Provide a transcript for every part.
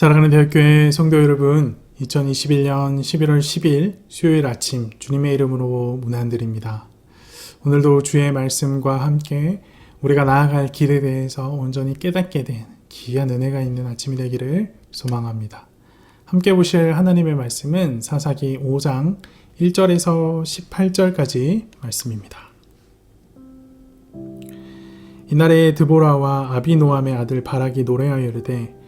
사랑하는 대학교의 성도 여러분, 2021년 11월 10일 수요일 아침 주님의 이름으로 문안드립니다. 오늘도 주의 말씀과 함께 우리가 나아갈 길에 대해서 온전히 깨닫게 된 귀한 은혜가 있는 아침이 되기를 소망합니다. 함께 보실 하나님의 말씀은 사사기 5장 1절에서 18절까지 말씀입니다. 이날에 드보라와 아비노함의 아들 바락이 노래하여 이르되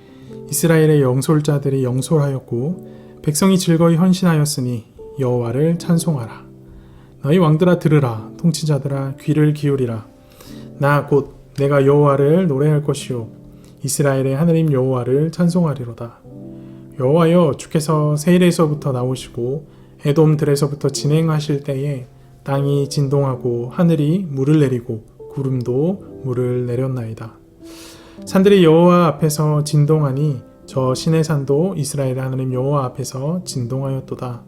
이스라엘의 영솔자들이 영솔하였고 백성이 즐거이 헌신하였으니 여호와를 찬송하라. 너희 왕들아 들으라. 통치자들아 귀를 기울이라. 나 곧 내가 여호와를 노래할 것이요 이스라엘의 하나님 여호와를 찬송하리로다. 여호와여, 주께서 세일에서부터 나오시고 에돔들에서부터 진행하실 때에 땅이 진동하고 하늘이 물을 내리고 구름도 물을 내렸나이다. 산들이 여호와 앞에서 진동하니 저 시내산도 이스라엘의 하나님 여호와 앞에서 진동하였도다.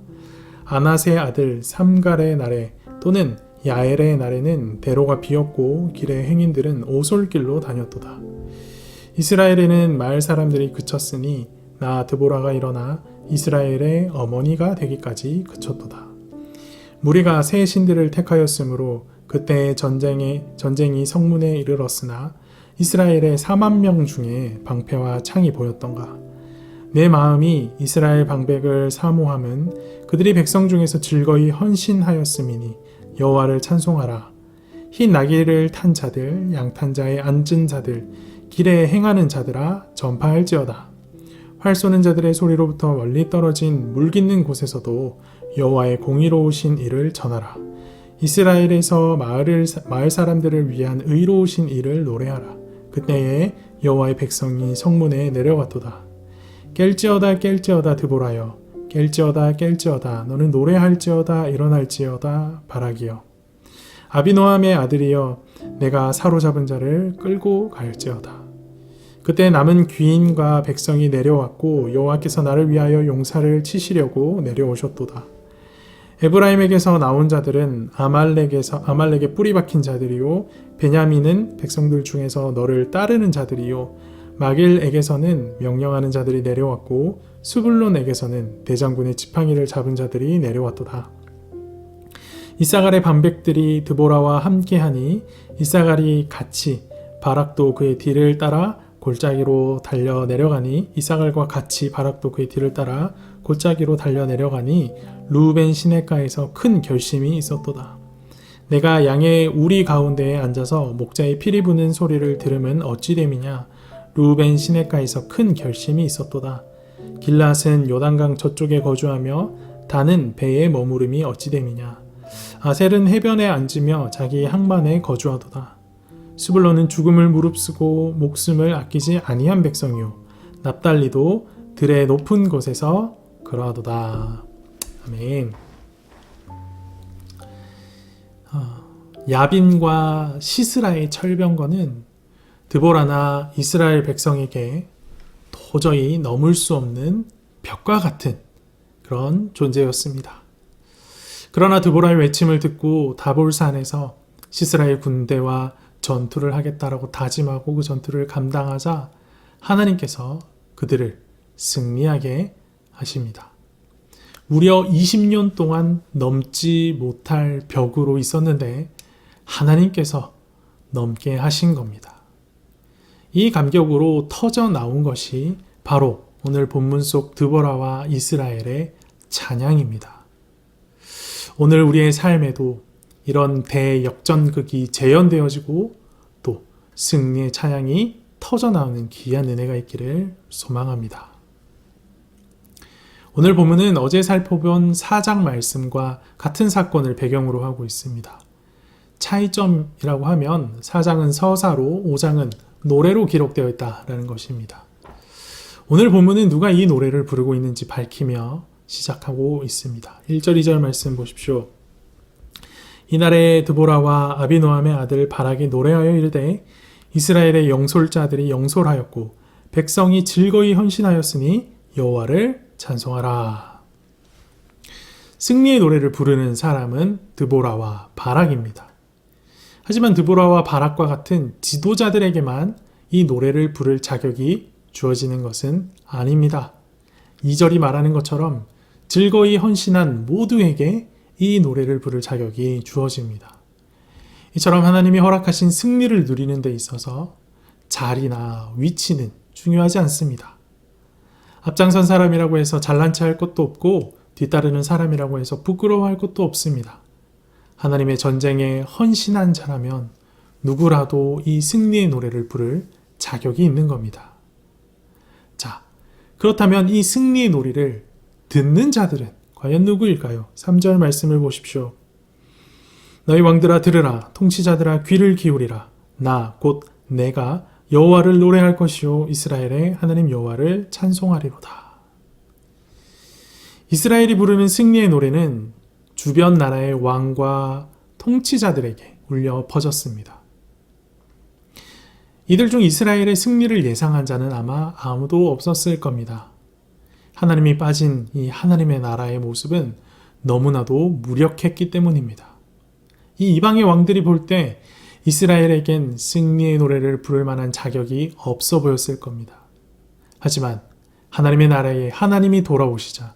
아낫의 아들 삼갈의 날에 또는 야엘의 날에는 대로가 비었고 길의 행인들은 오솔길로 다녔도다. 이스라엘에는 마을 사람들이 그쳤으니 나 드보라가 일어나 이스라엘의 어머니가 되기까지 그쳤도다. 무리가 새 신들을 택하였으므로 그때 전쟁이 성문에 이르렀으나 이스라엘의 4만 명 중에 방패와 창이 보였던가. 내 마음이 이스라엘 방백을 사모함은 그들이 백성 중에서 즐거이 헌신하였음이니 여호와를 찬송하라. 흰 나귀를 탄 자들, 양탄 자에 앉은 자들, 길에 행하는 자들아 전파할지어다. 활 쏘는 자들의 소리로부터 멀리 떨어진 물 깃는 곳에서도 여호와의 공의로우신 일을 전하라. 이스라엘에서 마을 사람들을 위한 의로우신 일을 노래하라. 그때에 여호와의 백성이 성문에 내려왔도다. 깰지어다 깰지어다 드보라여, 깰지어다 깰지어다 너는 노래할지어다 일어날지어다 바라기여. 아비노함의 아들이여, 내가 사로잡은 자를 끌고 갈지어다. 그때 남은 귀인과 백성이 내려왔고 여호와께서 나를 위하여 용사를 치시려고 내려오셨도다. 에브라임에게서 나온 자들은 아말렉에 뿌리 박힌 자들이요, 베냐민은 백성들 중에서 너를 따르는 자들이요, 마길에게서는 명령하는 자들이 내려왔고 수불론에게서는 대장군의 지팡이를 잡은 자들이 내려왔도다. 이사갈의 반백들이 드보라와 함께하니 이사갈이 같이 바락도 그의 뒤를 따라 골짜기로 달려 내려가니 이사갈과 같이 바락도 그의 뒤를 따라 골짜기로 달려 내려가니 루벤 시냇가에서 큰 결심이 있었도다. 내가 양의 우리 가운데에 앉아서 목자의 피리 부는 소리를 들으면 어찌 됨이냐. 루벤 시냇가에서 큰 결심이 있었도다. 길랏은 요단강 저쪽에 거주하며 단은 배에 머무름이 어찌 됨이냐. 아셀은 해변에 앉으며 자기 항만에 거주하도다. 스불론은 죽음을 무릅쓰고 목숨을 아끼지 아니한 백성이요, 납달리도 들의 높은 곳에서 그러하도다. 아멘. 야빈과 시스라의 철병거는 드보라나 이스라엘 백성에게 도저히 넘을 수 없는 벽과 같은 그런 존재였습니다. 그러나 드보라의 외침을 듣고 다볼산에서 시스라의 군대와 전투를 하겠다라고 다짐하고 그 전투를 감당하자 하나님께서 그들을 승리하게 하십니다. 무려 20년 동안 넘지 못할 벽으로 있었는데 하나님께서 넘게 하신 겁니다. 이 감격으로 터져 나온 것이 바로 오늘 본문 속 드보라와 이스라엘의 찬양입니다. 오늘 우리의 삶에도 이런 대역전극이 재현되어지고 또 승리의 찬양이 터져 나오는 귀한 은혜가 있기를 소망합니다. 오늘 본문은 어제 살펴본 4장 말씀과 같은 사건을 배경으로 하고 있습니다. 차이점이라고 하면 4장은 서사로 5장은 노래로 기록되어 있다라는 것입니다. 오늘 본문은 누가 이 노래를 부르고 있는지 밝히며 시작하고 있습니다. 1절 2절 말씀 보십시오. 이날에 드보라와 아비노함의 아들 바락이 노래하여 이르되 이스라엘의 영솔자들이 영솔하였고 백성이 즐거이 헌신하였으니 여호와를 찬송하라. 승리의 노래를 부르는 사람은 드보라와 바락입니다. 하지만 드보라와 바락과 같은 지도자들에게만 이 노래를 부를 자격이 주어지는 것은 아닙니다. 2절이 말하는 것처럼 즐거이 헌신한 모두에게 이 노래를 부를 자격이 주어집니다. 이처럼 하나님이 허락하신 승리를 누리는 데 있어서 자리나 위치는 중요하지 않습니다. 앞장선 사람이라고 해서 잘난 체 할 것도 없고 뒤따르는 사람이라고 해서 부끄러워할 것도 없습니다. 하나님의 전쟁에 헌신한 자라면 누구라도 이 승리의 노래를 부를 자격이 있는 겁니다. 자, 그렇다면 이 승리의 노래를 듣는 자들은 과연 누구일까요? 3절 말씀을 보십시오. 너희 왕들아 들으라, 통치자들아 귀를 기울이라. 나 곧 내가 여호와를 노래할 것이요 이스라엘의 하나님 여호와를 찬송하리로다. 이스라엘이 부르는 승리의 노래는 주변 나라의 왕과 통치자들에게 울려 퍼졌습니다. 이들 중 이스라엘의 승리를 예상한 자는 아마 아무도 없었을 겁니다. 하나님이 빠진 이 하나님의 나라의 모습은 너무나도 무력했기 때문입니다. 이 이방의 왕들이 볼 때 이스라엘에겐 승리의 노래를 부를 만한 자격이 없어 보였을 겁니다. 하지만 하나님의 나라에 하나님이 돌아오시자,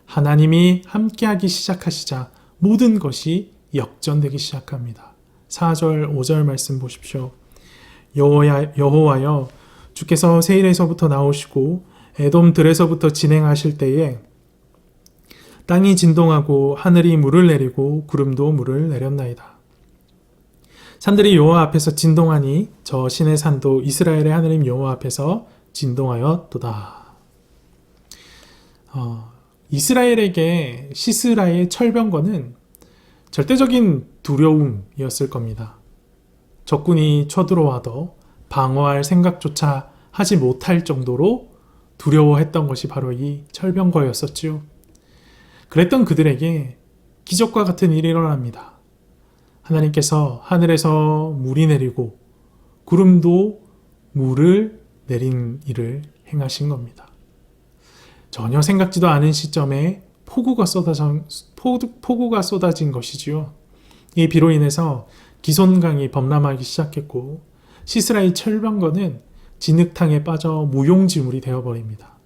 하나님이 함께하기 시작하시자 모든 것이 역전되기 시작합니다. 4절, 5절 말씀 보십시오. 여호와여, 주께서 세일에서부터 나오시고 에돔 들에서부터 진행하실 때에 땅이 진동하고 하늘이 물을 내리고 구름도 물을 내렸나이다. 산들이 여호와 앞에서 진동하니 저 신의 산도 이스라엘의 하나님 여호와 앞에서 진동하였도다. 이스라엘에게 시스라의 철병거는 절대적인 두려움이었을 겁니다. 적군이 쳐들어와도 방어할 생각조차 하지 못할 정도로 두려워했던 것이 바로 이 철병거였었지요. 그랬던 그들에게 기적과 같은 일이 일어납니다. 하나님께서 하늘에서 물이 내리고 구름도 물을 내린 일을 행하신 겁니다. 전혀 생각지도 않은 시점에 폭우가 쏟아진 것이지요. 이 비로 인해서 기손강이 범람하기 시작했고 시스라의 철병거는 진흙탕에 빠져 무용지물이 되어버립니다.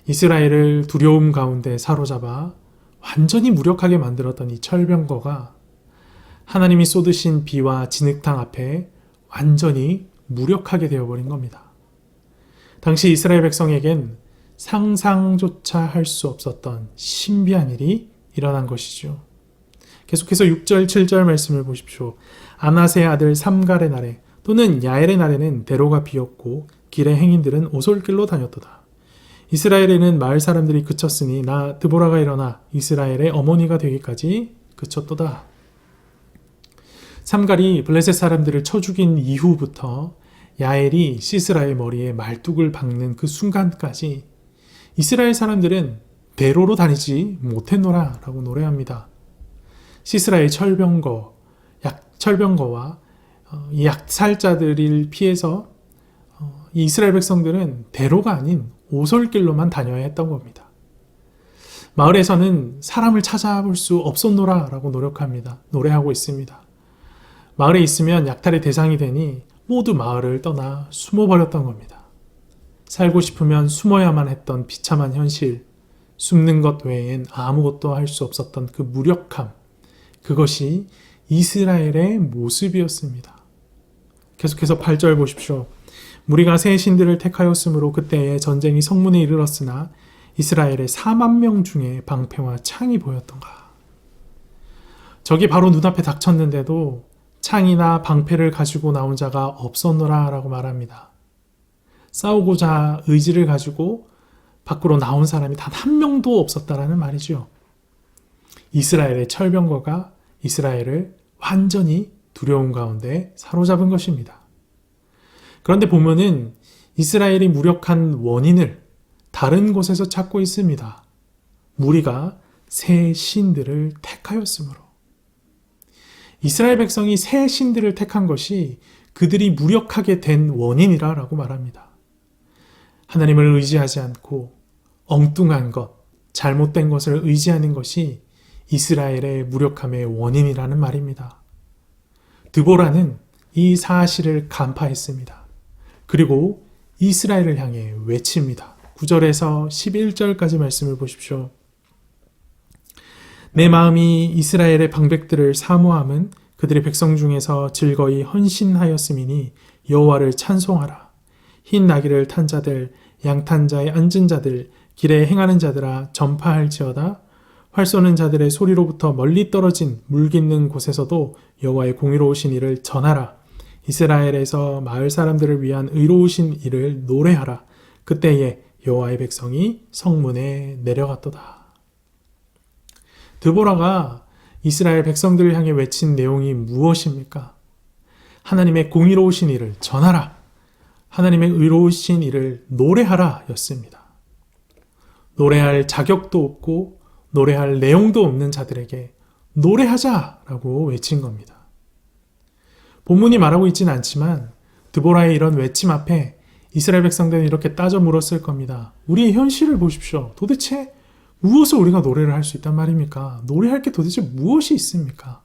이스라엘을 두려움 가운데 사로잡아 완전히 무력하게 만들었던 이 철병거가 하나님이 쏟으신 비와 진흙탕 앞에 완전히 무력하게 되어버린 겁니다. 당시 이스라엘 백성에겐 상상조차 할 수 없었던 신비한 일이 일어난 것이죠. 계속해서 6절, 7절 말씀을 보십시오. 아나세의 아들 삼갈의 날에 또는 야엘의 날에는 대로가 비었고 길의 행인들은 오솔길로 다녔도다. 이스라엘에는 마을 사람들이 그쳤으니 나 드보라가 일어나 이스라엘의 어머니가 되기까지 그쳤도다. 삼갈이 블레셋 사람들을 쳐 죽인 이후부터 야엘이 시스라의 머리에 말뚝을 박는 그 순간까지 이스라엘 사람들은 대로로 다니지 못했노라 라고 노래합니다. 시스라의 철병거와 이 약살자들을 피해서 이 이스라엘 백성들은 대로가 아닌 오솔길로만 다녀야 했던 겁니다. 마을에서는 사람을 찾아볼 수 없었노라 라고 노래하고 있습니다. 마을에 있으면 약탈의 대상이 되니 모두 마을을 떠나 숨어버렸던 겁니다. 살고 싶으면 숨어야만 했던 비참한 현실, 숨는 것 외엔 아무것도 할 수 없었던 그 무력함, 그것이 이스라엘의 모습이었습니다. 계속해서 8절 보십시오. 무리가 새 신들을 택하였으므로 그때에 전쟁이 성문에 이르렀으나 이스라엘의 4만 명 중에 방패와 창이 보였던가. 적이 바로 눈앞에 닥쳤는데도 창이나 방패를 가지고 나온 자가 없었노라 라고 말합니다. 싸우고자 의지를 가지고 밖으로 나온 사람이 단 한 명도 없었다라는 말이죠. 이스라엘의 철병거가 이스라엘을 완전히 두려움 가운데 사로잡은 것입니다. 그런데 보면은 이스라엘이 무력한 원인을 다른 곳에서 찾고 있습니다. 무리가 새 신들을 택하였으므로. 이스라엘 백성이 새 신들을 택한 것이 그들이 무력하게 된 원인이라고 말합니다. 하나님을 의지하지 않고 엉뚱한 것, 잘못된 것을 의지하는 것이 이스라엘의 무력함의 원인이라는 말입니다. 드보라는 이 사실을 간파했습니다. 그리고 이스라엘을 향해 외칩니다. 9절에서 11절까지 말씀을 보십시오. 내 마음이 이스라엘의 방백들을 사모함은 그들의 백성 중에서 즐거이 헌신하였음이니 여호와를 찬송하라. 흰 나귀를 탄 자들, 양탄 자에 앉은 자들, 길에 행하는 자들아 전파할지어다. 활 쏘는 자들의 소리로부터 멀리 떨어진 물 깃는 곳에서도 여호와의 공의로우신 일을 전하라. 이스라엘에서 마을 사람들을 위한 의로우신 일을 노래하라. 그때에 여호와의 백성이 성문에 내려갔도다. 드보라가 이스라엘 백성들을 향해 외친 내용이 무엇입니까? 하나님의 공의로우신 일을 전하라. 하나님의 의로우신 일을 노래하라 였습니다. 노래할 자격도 없고 노래할 내용도 없는 자들에게 노래하자라고 외친 겁니다. 본문이 말하고 있지는 않지만 드보라의 이런 외침 앞에 이스라엘 백성들은 이렇게 따져 물었을 겁니다. 우리의 현실을 보십시오. 도대체 무엇을 우리가 노래를 할 수 있단 말입니까? 노래할 게 도대체 무엇이 있습니까?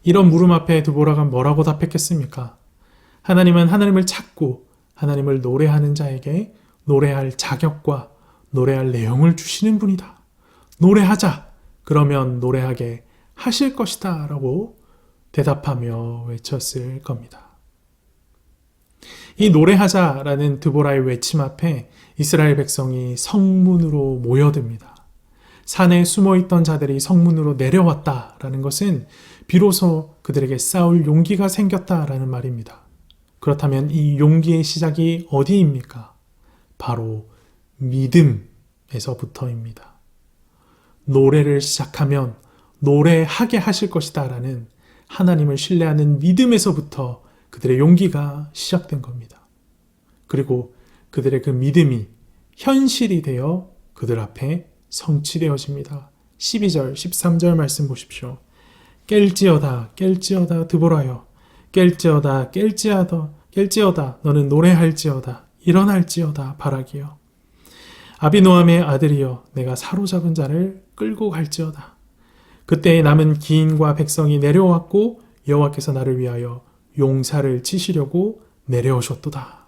이런 물음 앞에 드보라가 뭐라고 답했겠습니까? 하나님은 하나님을 찾고 하나님을 노래하는 자에게 노래할 자격과 노래할 내용을 주시는 분이다. 노래하자. 그러면 노래하게 하실 것이다. 라고 대답하며 외쳤을 겁니다. 이 노래하자라는 드보라의 외침 앞에 이스라엘 백성이 성문으로 모여듭니다. 산에 숨어있던 자들이 성문으로 내려왔다라는 것은 비로소 그들에게 싸울 용기가 생겼다라는 말입니다. 그렇다면 이 용기의 시작이 어디입니까? 바로 믿음에서부터입니다. 노래를 시작하면 노래하게 하실 것이다 라는 하나님을 신뢰하는 믿음에서부터 그들의 용기가 시작된 겁니다. 그리고 그들의 그 믿음이 현실이 되어 그들 앞에 성취되어집니다. 12절, 13절 말씀 보십시오. 깰지어다, 깰지어다, 드보라여. 깰지어다, 깰지어다, 너는 노래할지어다, 일어날지어다, 바라기여. 아비노함의 아들이여, 내가 사로잡은 자를 끌고 갈지어다. 그때 남은 기인과 백성이 내려왔고 여호와께서 나를 위하여 용사를 치시려고 내려오셨도다.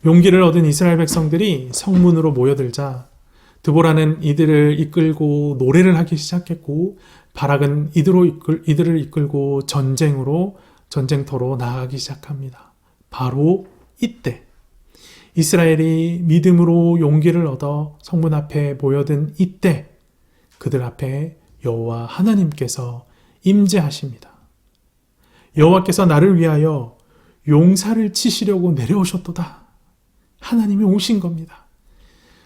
용기를 얻은 이스라엘 백성들이 성문으로 모여들자 드보라는 이들을 이끌고 노래를 하기 시작했고 바락은 이들을 이끌고 전쟁터로 나아가기 시작합니다. 바로 이때 이스라엘이 믿음으로 용기를 얻어 성문 앞에 모여든 이때 그들 앞에 여호와 하나님께서 임재하십니다. 여호와께서 나를 위하여 용사를 치시려고 내려오셨도다. 하나님이 오신 겁니다.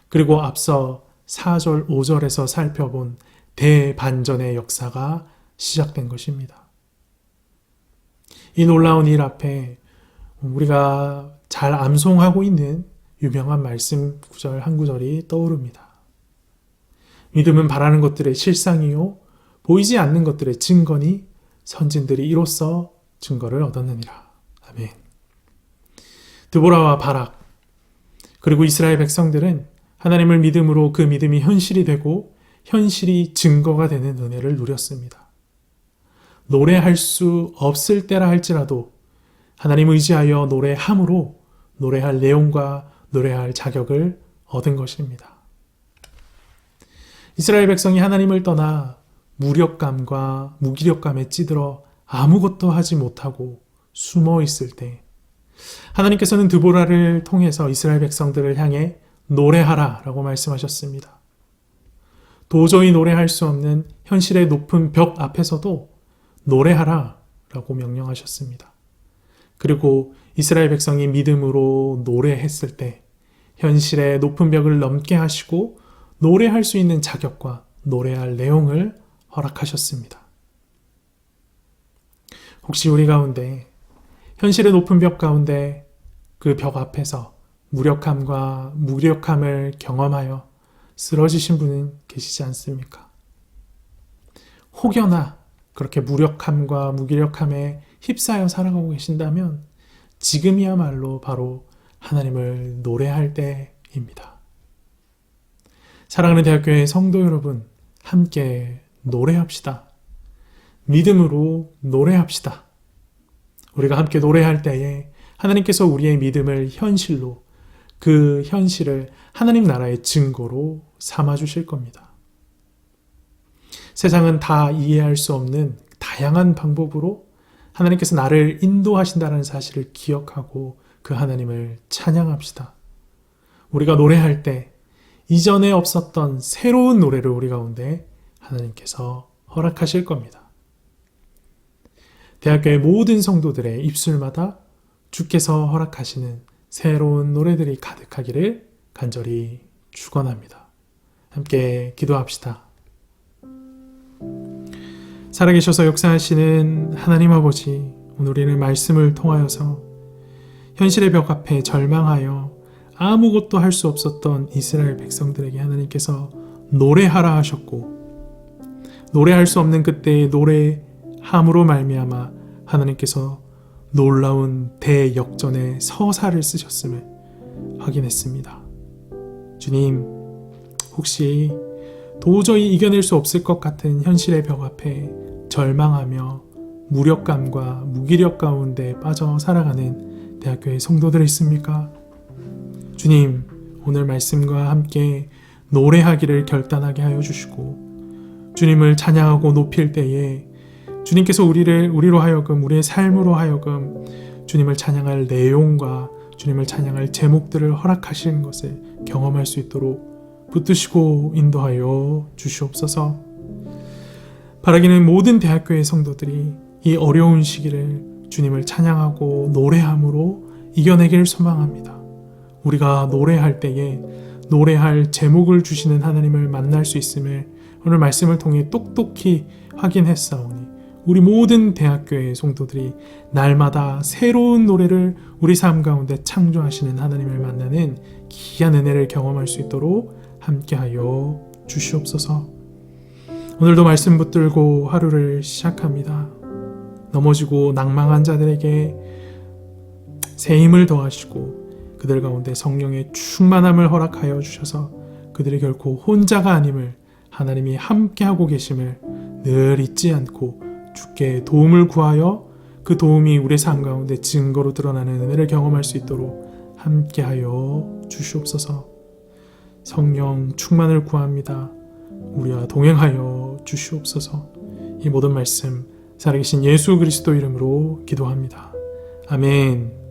그리고 앞서 4절, 5절에서 살펴본 대반전의 역사가 시작된 것입니다. 이 놀라운 일 앞에 우리가 잘 암송하고 있는 유명한 말씀 구절 한 구절이 떠오릅니다. 믿음은 바라는 것들의 실상이요 보이지 않는 것들의 증거니 선진들이 이로써 증거를 얻었느니라. 아멘. 드보라와 바락 그리고 이스라엘 백성들은 하나님을 믿음으로 그 믿음이 현실이 되고 현실이 증거가 되는 은혜를 누렸습니다. 노래할 수 없을 때라 할지라도 하나님 의지하여 노래함으로 노래할 내용과 노래할 자격을 얻은 것입니다. 이스라엘 백성이 하나님을 떠나 무력감과 무기력감에 찌들어 아무것도 하지 못하고 숨어 있을 때 하나님께서는 드보라를 통해서 이스라엘 백성들을 향해 노래하라 라고 말씀하셨습니다. 도저히 노래할 수 없는 현실의 높은 벽 앞에서도 노래하라 라고 명령하셨습니다. 그리고 이스라엘 백성이 믿음으로 노래했을 때 현실의 높은 벽을 넘게 하시고 노래할 수 있는 자격과 노래할 내용을 허락하셨습니다. 혹시 우리 가운데 현실의 높은 벽 가운데 그 벽 앞에서 무력함과 무력함을 경험하여 쓰러지신 분은 계시지 않습니까? 혹여나 그렇게 무력함과 무기력함에 휩싸여 살아가고 계신다면 지금이야말로 바로 하나님을 노래할 때입니다. 사랑하는 대학교의 성도 여러분, 함께 노래합시다. 믿음으로 노래합시다. 우리가 함께 노래할 때에 하나님께서 우리의 믿음을 현실로 그 현실을 하나님 나라의 증거로 삼아주실 겁니다. 세상은 다 이해할 수 없는 다양한 방법으로 하나님께서 나를 인도하신다는 사실을 기억하고 그 하나님을 찬양합시다. 우리가 노래할 때 이전에 없었던 새로운 노래를 우리 가운데 하나님께서 허락하실 겁니다. 대학교의 모든 성도들의 입술마다 주께서 허락하시는 새로운 노래들이 가득하기를 간절히 축원합니다. 함께 기도합시다. 살아계셔서 역사하시는 하나님 아버지, 오늘 우리는 말씀을 통하여서 현실의 벽 앞에 절망하여 아무것도 할 수 없었던 이스라엘 백성들에게 하나님께서 노래하라 하셨고, 노래할 수 없는 그때의 노래함으로 말미암아 하나님께서 놀라운 대역전의 서사를 쓰셨음을 확인했습니다. 주님, 혹시 도저히 이겨낼 수 없을 것 같은 현실의 벽 앞에 절망하며 무력감과 무기력 가운데 빠져 살아가는 대학교의 성도들 있습니까? 주님, 오늘 말씀과 함께 노래하기를 결단하게 하여 주시고 주님을 찬양하고 높일 때에 주님께서 우리로 하여금 우리의 삶으로 하여금 주님을 찬양할 내용과 주님을 찬양할 제목들을 허락하시는 것을 경험할 수 있도록 붙드시고 인도하여 주시옵소서. 바라기는 모든 대학교의 성도들이 이 어려운 시기를 주님을 찬양하고 노래함으로 이겨내기를 소망합니다. 우리가 노래할 때에 노래할 제목을 주시는 하나님을 만날 수 있음을 오늘 말씀을 통해 똑똑히 확인했사오니 우리 모든 대학교의 성도들이 날마다 새로운 노래를 우리 삶 가운데 창조하시는 하나님을 만나는 귀한 은혜를 경험할 수 있도록 함께하여 주시옵소서. 오늘도 말씀 붙들고 하루를 시작합니다. 넘어지고 낭망한 자들에게 새 힘을 더하시고 그들 가운데 성령의 충만함을 허락하여 주셔서 그들이 결코 혼자가 아님을 하나님이 함께하고 계심을 늘 잊지 않고 주께 도움을 구하여 그 도움이 우리의 삶 가운데 증거로 드러나는 은혜를 경험할 수 있도록 함께하여 주시옵소서. 성령 충만을 구합니다. 우리와 동행하여 주시옵소서. 이 모든 말씀 살아계신 예수 그리스도 이름으로 기도합니다. 아멘.